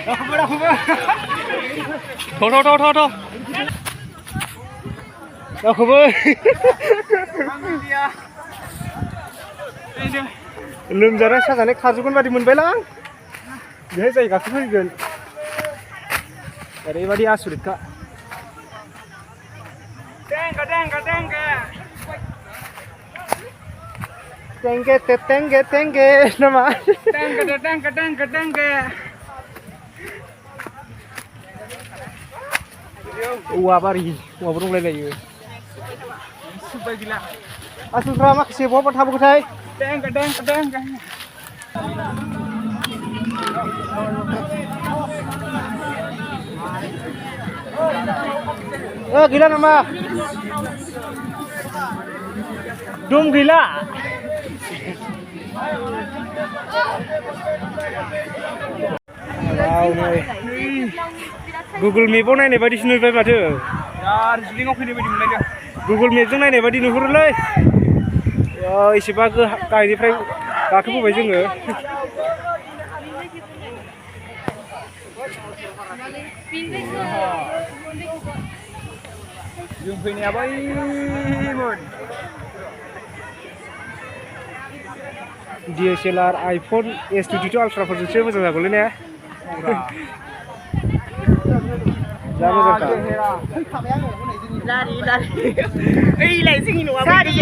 थ' रावखौबो लोमजानाय साजानाय खारजोबगोन बादि मोनबायलां बेहाय जायगाखौ फैगोन ओरैबादि आसुरितखा टेंगे नामा औवाबारि औवाबो दंलायलायो आसुलफ्रा माखासे बहाबा थाबोगोनथाय गैला नामा दम गैला गुगल मेपआव नायनाय बायदिसो नुबाय माथो दार्जिलिंआव फैनाय बायदि मोनलायदों गुगल मेपजों नायनाय बायदि नुहुरोलै एसेबा गाहायनिफ्राय गाखोबोबाय जोङो जों फैनाया बैमोन DSLR iPhone S22 Ultraफोरजोंसो मोजां जागौलै ने जा मोजांखा लारि ओइलाय जोंनि न'आ सारि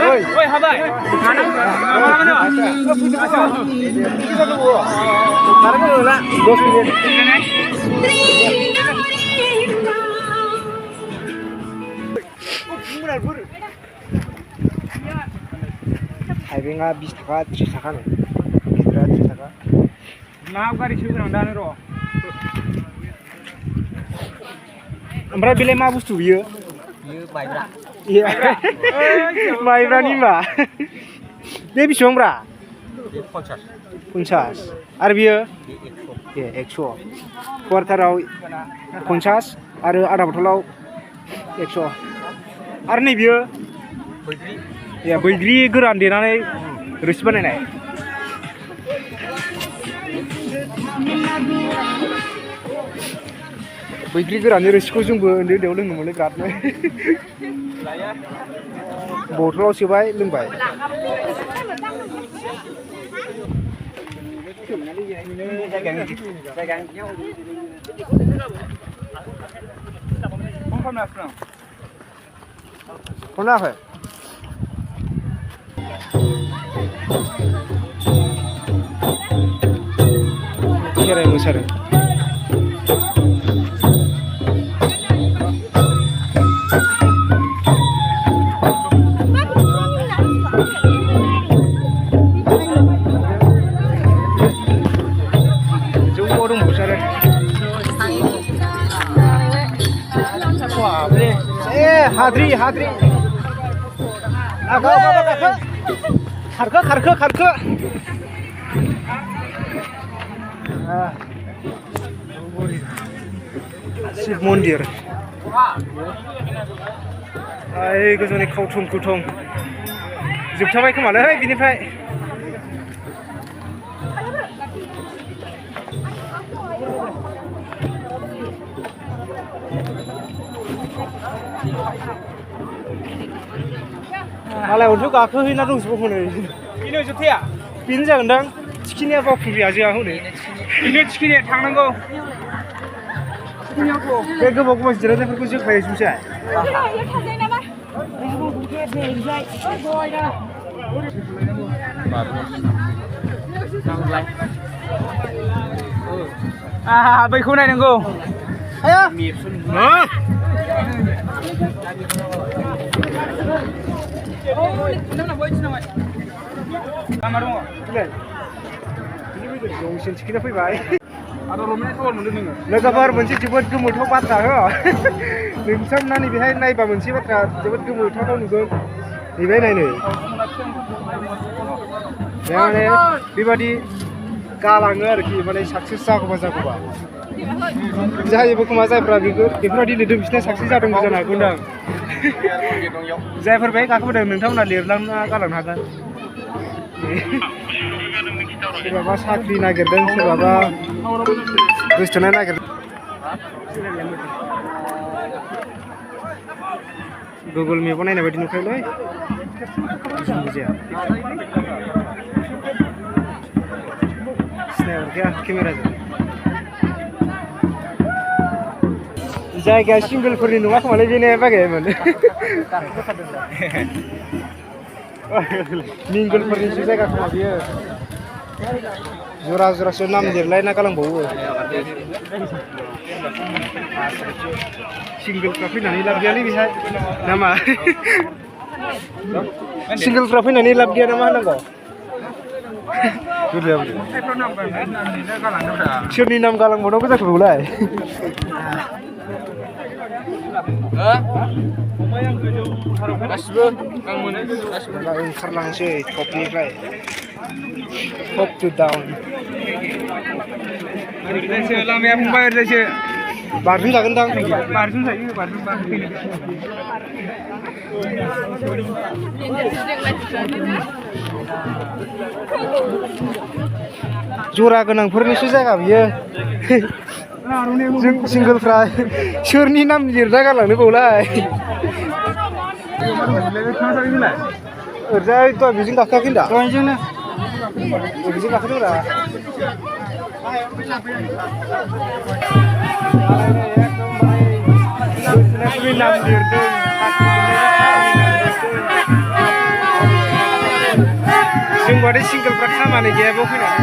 ओइ हाबाय थाइबेंआ 20 थाखा 30 थाखा नो गिदिरा 30 थाखा मा गारि सोगोनां दानो र' ओमफ्राय बेलाय मा बुस्थु बियो माइब्रा माइब्रानि मा बे बेसेबांब्रा 50 आरो बियो 100 क्वार्टाराव 50 आरो आधा बथलाव 100 आरो नै बियो बैग्रि गोरान देनानै रोसि बानायनाय बैग्रि गोराननि रोसिखौ जोंबो उन्दै उन्दैयाव लोङोमोनलै बिरादनो बथलाव सोबाय लोंबाय खोनायाखै खेराइ मोसादों हाद्रि खारखो शिव मन्दिर गोजौनि खावथं जोबथाबाय खोमालै बिनिफ्राय मालाय अन्थायाव गाखोहैना दंजोबो हनै बेनो जोबथाया बेनो जागोनदां थिखिनिया बावखुंग्रिया जोंहा हनै बेनो थिखिनिया थांनांगौ बे गोबाव जिरायनायफोरखौ जोखायो जुमसे बैखौ नायनांगौ थिखिना फैबाय लोगोफोर मोनसे जोबोद गोमोथाव बाथ्रा हो नोंथांमोना बेहाय नायबा मोनसे बाथ्रा जोबोद गोमोथाव नुगोन नैबेहाय नायनो माने बेबादि गालाङो आरोखि माने साक्सेस जागौबा जायोबो खोमा जायफ्रा बेफोरबायदि लिरदों बिसोरना साक्सेस जादोंबो जानो हागौ दां जायफोर बेहाय गाखोबोदों नोंथांमोना लिरलांना गालांनो हागोन सोरबाबा साख्रि नागिरदों सोरबाबा गोसोथोनाय नागिरदों गुगल मेपाव नायनाय बायदि नुखायोलै बुजिया सिनायहरखाया केमेराजों जायगाया सिंगोलफोरनि नङा खोमालै बेनो बागायमोन मिंगोलफोरनिसो जायगा खोमा बियो जरा जरासो नाम लिरलायना गालांबावो सिंगोलफ्रा फैनानै लाब गैयालै बेहाय नामा सिंगोलफ्रा फैनानै लाब गैया नामा होनांगौ सोरनि नाम गालांबावनांगौ जाखो बेखौलाय ओंखारलांसै टपनिफ्राय टप टु डाउन लामाया फंबाय ओरैजायसो बारजुम जागोनदां बारजुम जायो बारजुम जरा गोनांफोरनिसो जायगा बियो जों सिंगोलफ्रा सोरनि नाम लिरना गालांनो बावलाय ओरैजाय दहाय बेजों गाखोआखै दा दहायजोंनो बेजों गाखोदोंरा नाम लिरदों जों बादि सिंगोलफ्रा खामानि गैया बेयाव फैनानै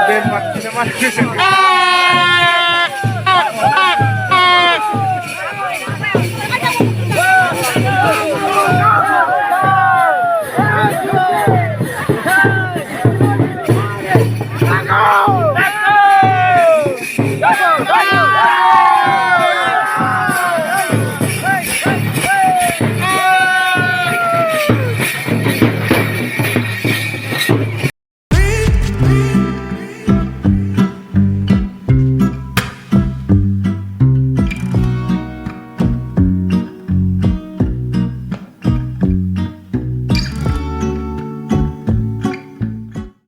बेन मार्टिना मा